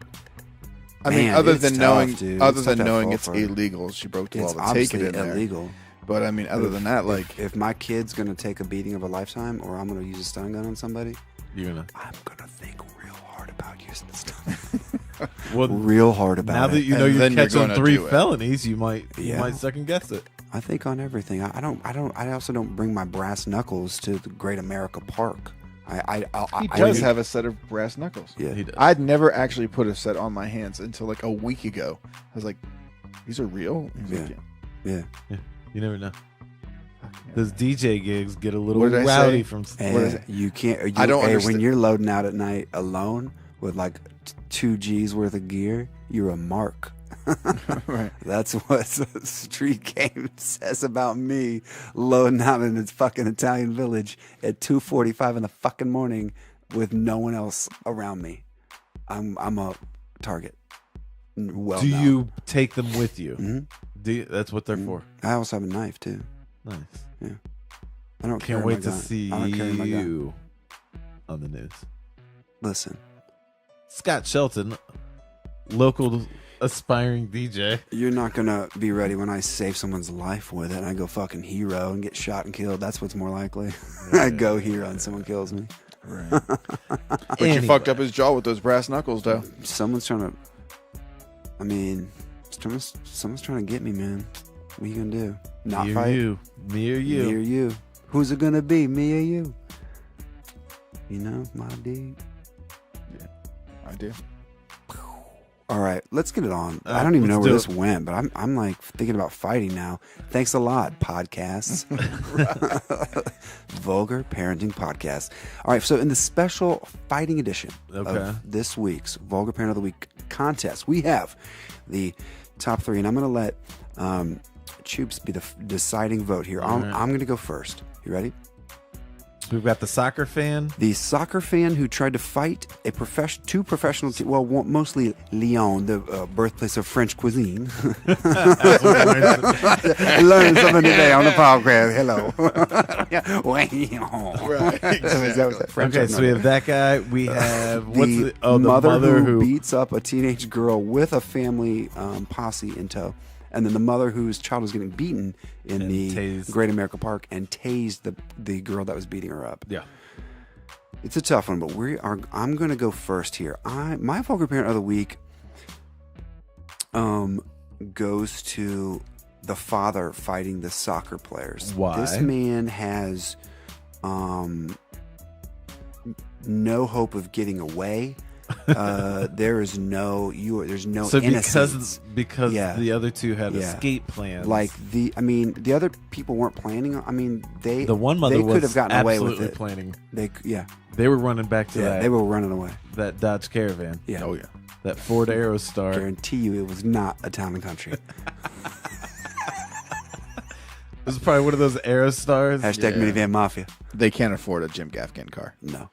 I mean, Man, other it's than tough, knowing, dude. other It's than tough to knowing fault it's for her. illegal, she broke the it's law to take it obviously in there. illegal. But I mean, other than that, like, if my kid's gonna take a beating of a lifetime, or I'm gonna use a stun gun on somebody, I'm gonna think real hard about using this stuff. Well, real hard about now it. that you know And you're then you're catching gonna 3 do it. felonies, you might second guess it. I think on everything. I also don't bring my brass knuckles to the Great America Park. he I does have a set of brass knuckles. Yeah. He does. I'd never actually put a set on my hands until like a week ago. I was like, these are real? He's like, Yeah. You never know. Fuck yeah. Those DJ gigs get a little What did I rowdy say? from. What is it? You can't. I don't when understand. you're loading out at night alone with like 2 G's worth of gear, you're a mark. Right. That's what the street game says about me loading out in this fucking Italian village at 2:45 in the fucking morning with no one else around me. I'm a target. Well, Do known. you take them with you? Mhm. That's what they're for. I also have a knife too. Nice. I don't Can't carry wait my to gun. see I don't carry my gun. you on the news. Listen, Scott Shelton, local aspiring DJ. you're not gonna be ready when I save someone's life with it and I go fucking hero and get shot and killed. That's what's more likely. I go hero and someone kills me. Right. But you fucked up his jaw with those brass knuckles, though. Someone's trying to. I mean, someone's trying to get me, man. What are you gonna do? Not Me or fight? you. Me or you. Me or you? Who's it gonna be? Me or you? You know, my dude. I do. All right, let's get it on. I don't even know let's where do this went, but I'm like thinking about fighting now. Thanks a lot, podcasts. Vulgar Parenting Podcast. All right, so in the special fighting edition of this week's Vulgar Parent of the Week contest, we have the top 3, and I'm going to let Choops be the deciding vote here. I'm going to go first. You ready? We've got the soccer fan. The soccer fan who tried to fight two professional teams, well, mostly Lyon, the birthplace of French cuisine. Learn something today on the podcast. Hello. Okay, so we have that guy. We have the the mother who beats up a teenage girl with a family posse in tow. And then the mother whose child was getting beaten in the Great America Park and tased the girl that was beating her up. Yeah. It's a tough one, but I'm going to go first here. My Vulgar Parent of the Week goes to the father fighting the soccer players. Why? This man has no hope of getting away. There's no innocence. because the other two had escape plans. Like the other people weren't planning. The one mother could have gotten away with absolutely it. planning. They were running back to that. They were running away. That Dodge Caravan. Yeah. Oh, yeah. That Ford Aerostar. Guarantee you, it was not a town and country. This is probably one of those Aerostars. Hashtag minivan mafia. They can't afford a Jim Gaffigan car. No.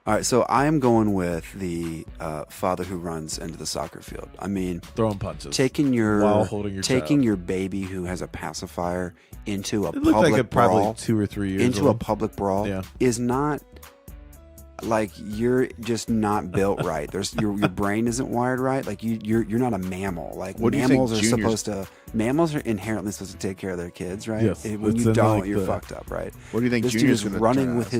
All right, so I am going with the father who runs into the soccer field. I mean, throwing punches while holding your taking child. your baby who has a pacifier into a It looked public like it brawl, probably 2 or 3 years into old. a public brawl, Yeah. is not like you're just not built right. Your brain isn't wired right. Like you're not a mammal. Like What do you think mammals are Junior's- supposed to. Mammals are inherently supposed to take care of their kids, right? Yes, When it's you in, don't, like, you're the- fucked up, right? What do you think This dude Junior's is going to running turn with out?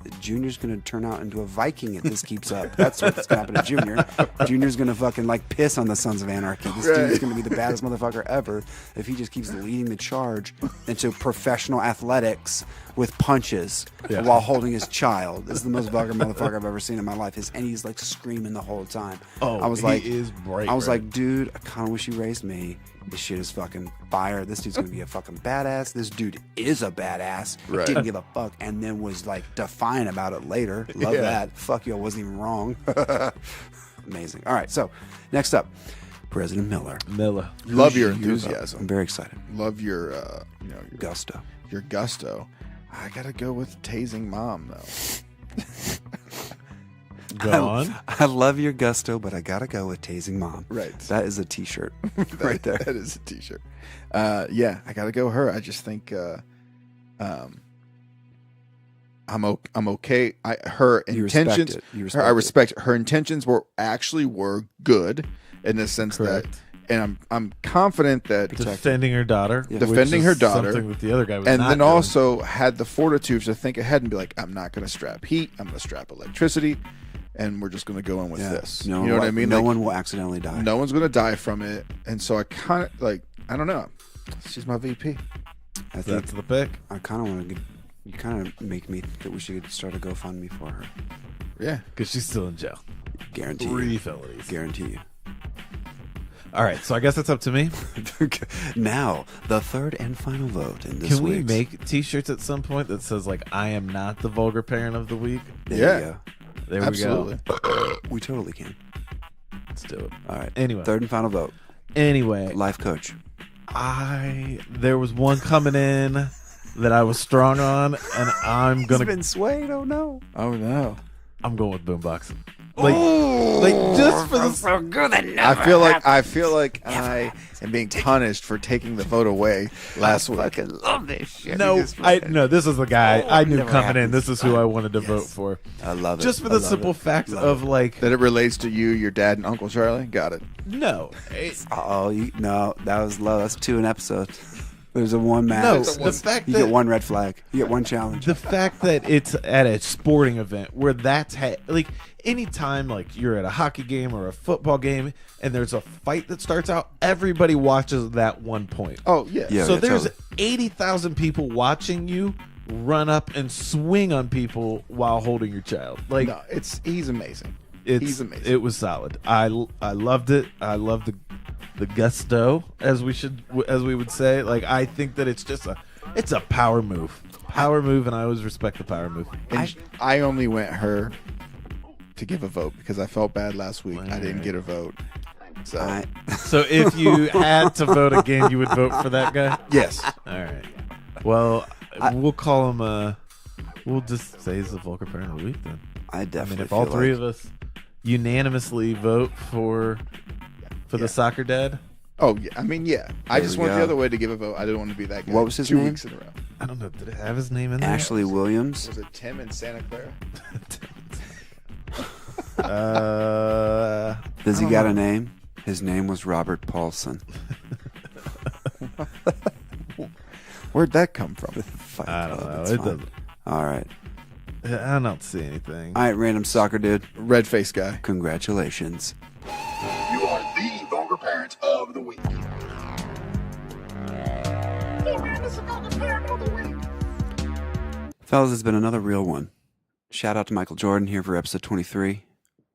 his. Junior's going to turn out into a Viking if this keeps up. That's what's going to happen to Junior. Junior's going to fucking like piss on the Sons of Anarchy. This dude's going to be the baddest motherfucker ever if he just keeps leading the charge into professional athletics with punches while holding his child. This is the most vulgar motherfucker I've ever seen in my life. And he's like screaming the whole time. Oh, I was he like, is bright I was red. like, dude, I kind of wish you raised me. This shit is fucking fire. This dude's gonna be a fucking badass. This dude is a badass. Right. Didn't give a fuck, and then was like defiant about it later. Love that. Fuck you, I wasn't even wrong. Amazing. All right, so next up, President Miller. Miller. Love your I'm enthusiasm. very excited. Love your, your Gusto. Your gusto. I gotta go with tasing mom though. Go on. I love your gusto, but I gotta go with tasing mom. Right. That is a T-shirt right there. That is a T-shirt. Yeah, I gotta go her. I just think I'm okay. Her You respect intentions. it. You I respect it. respect her intentions were good in the sense Correct. that and I'm confident that defending her daughter, defending her daughter, something that the other guy was and not then doing. also had the fortitude to think ahead and be like, I'm not going to strap heat, I'm going to strap electricity, and we're just going to go in with this. No, you know what I mean? No Like, one will accidentally die. no one's going to die from it, and so I kind of like, I don't know. She's my VP. I think That's the pick. I kind of want to. You kind of make me think that we should start a GoFundMe for her. Yeah. Because she's still in jail. Guarantee 3 you. felonies. Guarantee you. All right, so I guess it's up to me. Now, the third and final vote in this Can we week's- make T-shirts at some point that says like "I am not the vulgar parent of the week"? There Yeah. you There Absolutely. we go. go. We totally can. Let's do it. All right. Anyway. Third and final vote. Anyway, Life coach. there was one coming in that I was strong on, and I'm gonna been swayed. Oh no. Oh no. I'm going with boombox. Like just for the I feel like I am being punished for taking the vote away last week. love this shit. no, this is the guy I knew coming in. This is who I wanted to vote for. I love it. Just for the simple fact of like, That it relates to you, your dad, and Uncle Charlie. Got it. no, No, that was low. That's 2 an episode. There's a 1 match. no, the fact You that get 1 red flag. You get 1 challenge. the fact that it's at a sporting event where that's like anytime like you're at a hockey game or a football game and there's a fight that starts out, everybody watches that one point. Oh yeah. Yeah. So there's totally. 80,000 people watching you run up and swing on people while holding your child. Like No, he's amazing. it's he's amazing. It was solid. I loved it. I love the gusto, as we would say. Like I think that it's a power move. And I always respect the power move. And I only went her to give a vote because I felt bad last week. I didn't get a vote. So So if you had to vote again, you would vote for that guy? yes. All right. Well, we'll call him we'll just say he's the vulgar parent of the week then. I I definitely mean, if all feel 3 like of us unanimously vote for the soccer dad, Oh yeah. I mean yeah. I There just we went go. the other way to give a vote. I didn't want to be that guy. What was his 2 name? weeks in a row. I don't know. Did it have his name in there? Ashley Williams. Was it Tim in Santa Clara? Does he got a name? His name was Robert Paulson. Where'd that come from? Fight I don't Club, know. it's It fine. doesn't. All right. I don't see anything. All right, random soccer dude. Red face guy. Congratulations. You are the Vulgar Parent of the Week. Fellas, it's been another real one. Shout out to Michael Jordan here for episode 23.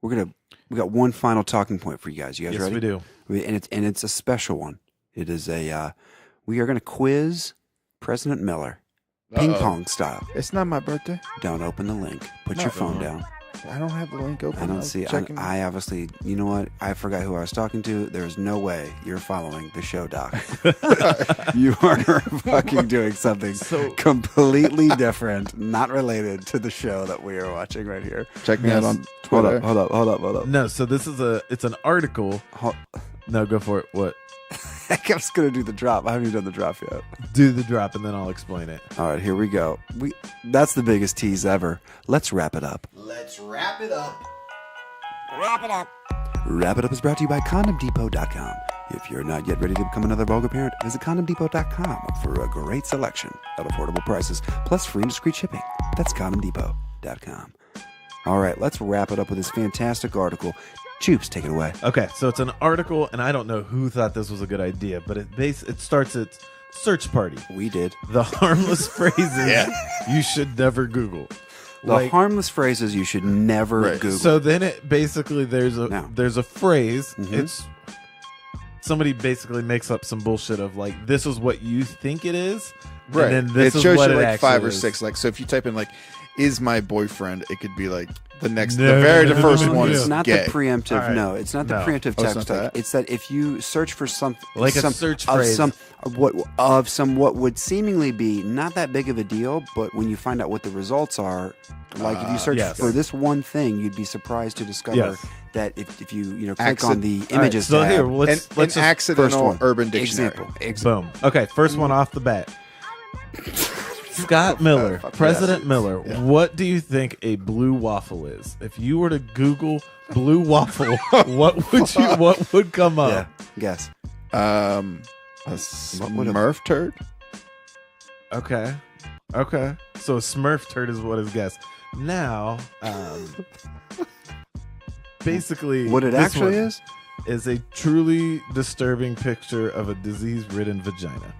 We got one final talking point for you guys. You guys Yes, ready? we do. And it's a special one. It is we are going to quiz President Miller, ping Uh-oh. pong style. It's not my birthday. Don't open the link. Put your phone down. I don't have the link open. I don't was see. checking. I obviously, you know what? I forgot who I was talking to. There's no way you're following the show, Doc. You are fucking doing something completely different, not related to the show that we are watching right here. Check me out Yes. on Twitter. Hold up. No, so this is it's an article. No, go for it. What? I'm just gonna do the drop. I haven't even done the drop yet. Do the drop and then I'll explain it. All right, here we go. That's the biggest tease ever. Let's wrap it up. Wrap it up. Wrap It Up is brought to you by CondomDepot.com. If you're not yet ready to become another vulgar parent, visit CondomDepot.com for a great selection at affordable prices, plus free and discreet shipping. That's CondomDepot.com. All right, let's wrap it up with this fantastic article. Choops, take it away. Okay, so it's an article, and I don't know who thought this was a good idea, but it starts at search party. We did. The harmless phrases you should never Google. The harmless phrases you should never Google. So then it basically there's a phrase. Mhm. It's somebody basically makes up some bullshit of like this is what you think it is, Right. and then this it is shows what you it like actually 5 or is. 6. Like so, if you type in like "is my boyfriend," it could be like the next, No, the very no, no, first no, no, one no. is It's not gay. the preemptive. All right. No, it's not the No. preemptive Oh, it's text. not that? It's that if you search for some Like a some, search of phrase. some what seemingly be not that big of a deal, but when you find out what the results are, like if you search yes. for this one thing, you'd be surprised to discover Yes. that if you click on the All right, images so tab, here let's An just accidental one. Urban Dictionary. example. boom. Okay, first one off the bat. Scott Miller, President Miller. Yeah. What do you think a blue waffle is? If you were to Google blue waffle, what would come up? Yeah, guess. A would Smurf turd. Okay. So a Smurf turd is what is guessed. Now, basically, What it this actually one is a truly disturbing picture of a disease-ridden vagina.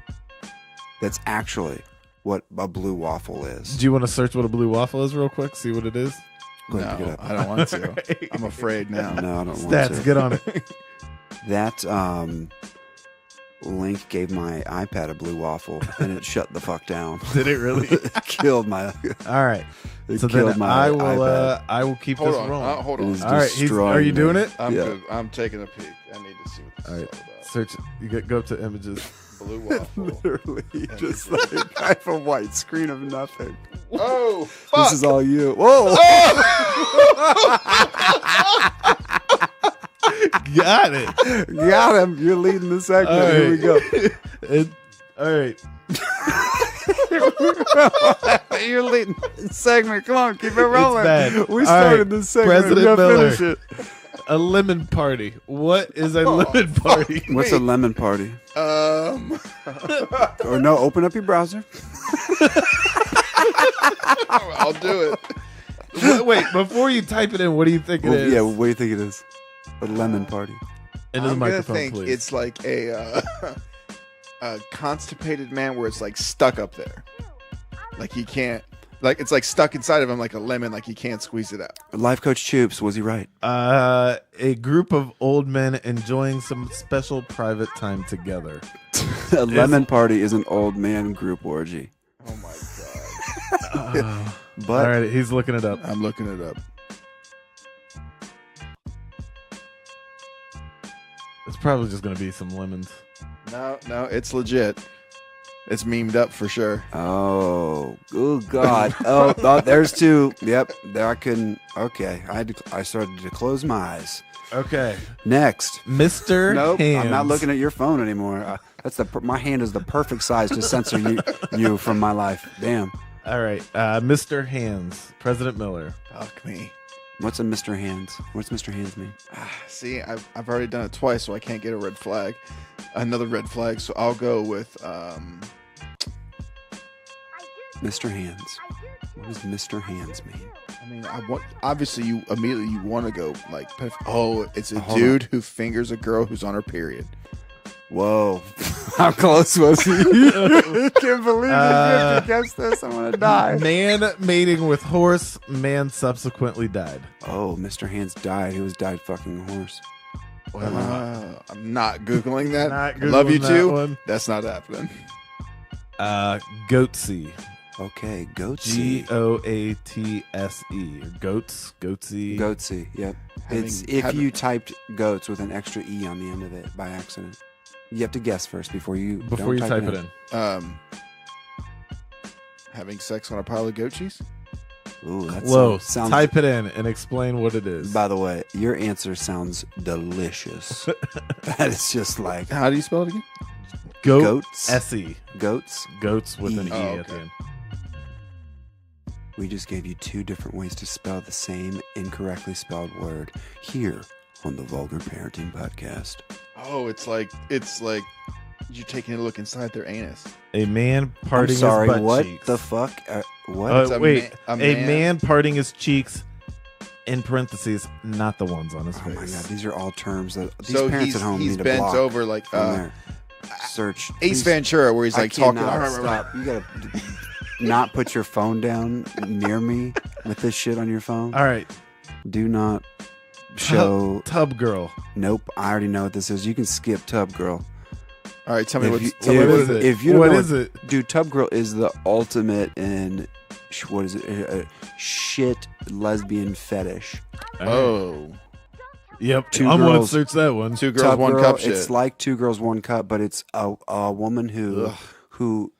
That's actually what a blue waffle is. Do you want to search what a blue waffle is real quick? See what it is? Go ahead, pick it No, up. I don't want to. Right. I'm afraid now. No, I don't want Stats, to. get on it. That Link gave my iPad a blue waffle and it shut the fuck down. Did it really? It killed my. All right. It So killed then my I will. iPad. I will keep Hold this on. rolling. Hold It on. is All right. destroying Are you me. doing it? I'm Yeah. good. I'm taking a peek. I need to see what this All is right. all about. Search. You go up to images. Blue waffle. Literally, just like I have a white screen of nothing. Oh, fuck. This is all you. Whoa! Got it. Got him. You're leading the segment. All Here we go. All right. You're leading the segment. Come on, keep it rolling. bad. We All started right. this segment. President We gotta Miller. finish it. A lemon party. What is a lemon party? What's a lemon party? Or no, open up your browser. I'll do it. Wait, before you type it in, what do you think it is? Yeah, what do you think it is? A lemon party. Into the I'm gonna microphone, think please. it's like a constipated man where it's like stuck up there, like he can't, like it's like stuck inside of him like a lemon, like he can't squeeze it out. Life coach Choops, was he right? A group of old men enjoying some special private time together. A lemon party is an old man group orgy. Oh my god! But All right, he's looking it up. I'm looking it up. It's probably just going to be some lemons. No, it's legit. It's memed up for sure. oh God. Oh, there's two. Yep. There I couldn't. Okay. I started to close my eyes. Okay. Next. Mr. Nope. Hands. I'm not looking at your phone anymore. My hand is the perfect size to censor you from my life. Damn. All right. Mr. Hands. President Miller. Fuck me. What's a Mr. Hands? What's Mr. Hands mean? See, I've already done it twice, so I can't get a red flag. Another red flag, so I'll go with Mr. Hands. What does Mr. Hands mean? I mean, obviously you immediately want to go like, it's a Hold dude who fingers a girl who's on her period. Whoa. How close was he? I can't believe you have to guess this. I'm going to die. Man mating with horse. Man subsequently died. Oh, Mr. Hands died. He was died fucking a horse. I'm not Googling that. Not I love you Googling that too. one. That's not happening. Goatsy. Okay, Goatsy. Goatse. Goatsy. Goatsy, yep. It's if you typed goats with an extra E on the end of it by accident. You have to guess first before you type it in. Having sex on a pile of goat cheese. Ooh, that Close. sounds. Type it in and explain what it is. By the way, your answer sounds delicious. That is just like How do you spell it again? Goats? S-E. goats. Goats with an E Oh, at the okay. end. We just gave you two different ways to spell the same incorrectly spelled word here on the Vulgar Parenting Podcast. Oh, it's like you're taking a look inside their anus. A man I'm parting sorry, his butt what cheeks. the fuck? What? Uh, It's a wait, ma- a a man. man- parting his cheeks, in parentheses, not the ones on his Oh face. my god, these are all terms that these So parents at home he's need to bent block over like from their search. Ace Please- Ventura, where he's I like talking. cannot stop. You gotta not put your phone down near me with this shit on your phone. All right, Do not show. Tub Girl. Nope, I already know what this is. You can skip Tub Girl. All right, tell me If what's. you- Tell me if- what is it? If you don't What know is it? Dude, Tub Girl is the ultimate in what is it? Shit lesbian fetish. Oh, Yep, Two I'm gonna girls- search that one. two girls, Tub one Girl, cup shit. It's like Two Girls, One Cup, but it's a woman who Ugh. who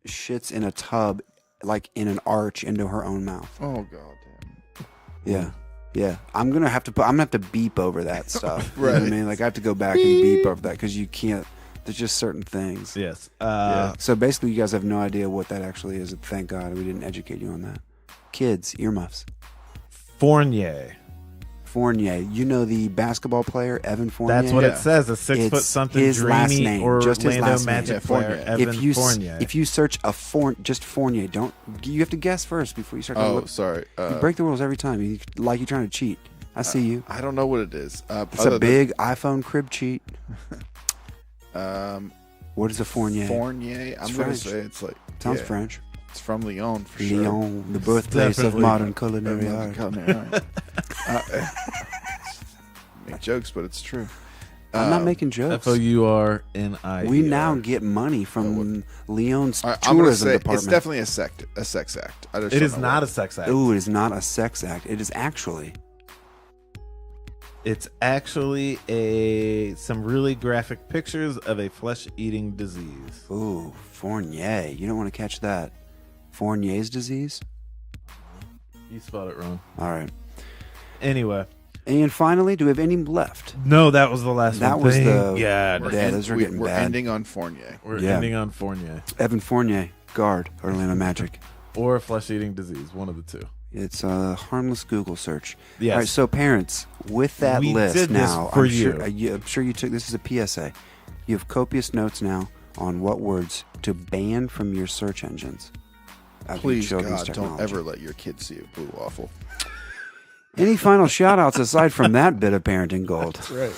shits in a tub, like in an arch into her own mouth. Oh god Yeah. Yeah. I'm gonna have to beep over that stuff. You know what I Right. mean? Like I have to go back and beep over that because you can't there's just certain things. Yes. So basically you guys have no idea what that actually is. Thank God we didn't educate you on that. Kids, earmuffs. Fournier. Fournier. You know the basketball player, Evan Fournier? That's what Yeah. it says. A 6 It's foot something his last dreamy name, or just his Orlando last name. Magic Yeah, player, Fournier. Evan Fournier. If you search just Fournier, you have to guess first before you start. Oh, sorry. You break the rules every time. You're trying to cheat. I see you. I don't know what it is. It's a big iPhone crib cheat. Than, What is a Fournier? Fournier. I'm going to French. say it's like. Sounds yeah, French. It's from Lyon for sure. Lyon, the birthplace of definitely modern culinary art. Make jokes, but it's true. I'm not making jokes. Fournier. We now get money from Lyon's All right, I'm going to tourism say department. it's definitely a sex act. I just It don't is know not what. a sex act. Ooh, it is not a sex act. It is actually. It's actually some really graphic pictures of a flesh-eating disease. Ooh, Fournier. You don't want to catch that. Fournier's disease? You spelled it wrong. All right. Anyway, And finally, do we have any left? no, that was the last That one. was Thank the- God. Yeah, those are getting We're bad. ending on Fournier. We're Yeah. ending on Fournier Evan Fournier, guard, Orlando Magic. or a flesh-eating disease. One of the two. It's a harmless Google search. Yes. All right, so parents, with that We list did this now, for I'm sure you took this as a PSA. You have copious notes now on what words to ban from your search engines. of your Please, children's God, don't technology. ever let your kids see a blue waffle. Any final shout outs aside from that bit of parenting gold? That's right.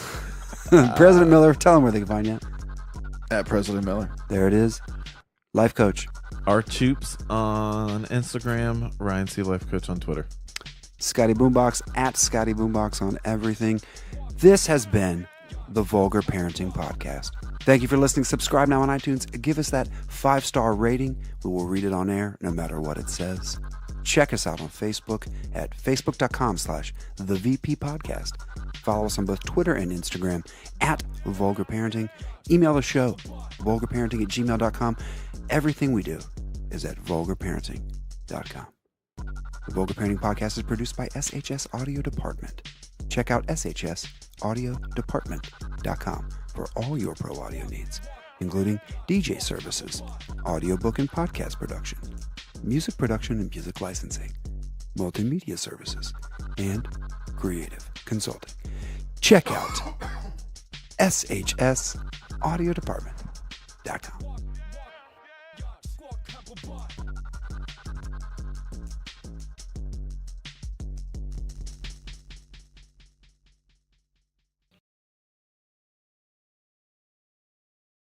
President Miller, tell them where they can find you. At President Miller. There it is. Life coach. Our Choops on Instagram, Ryan C. Life Coach on Twitter. Scotty Boombox at Scotty Boombox on everything. This has been the Vulgar Parenting Podcast. Thank you for listening. Subscribe now on iTunes. Give us that 5-star rating. We will read it on air no matter what it says. Check us out on Facebook at facebook.com/TheVP Podcast. Follow us on both Twitter and Instagram at Vulgar Parenting. Email the show, vulgarparenting@gmail.com. Everything we do is at vulgarparenting.com. The Vulgar Parenting Podcast is produced by SHS Audio Department. Check out shsaudiodepartment.com for all your pro audio needs, including DJ services, audiobook and podcast production, music production and music licensing, multimedia services, and creative consulting. Check out shsaudiodepartment.com.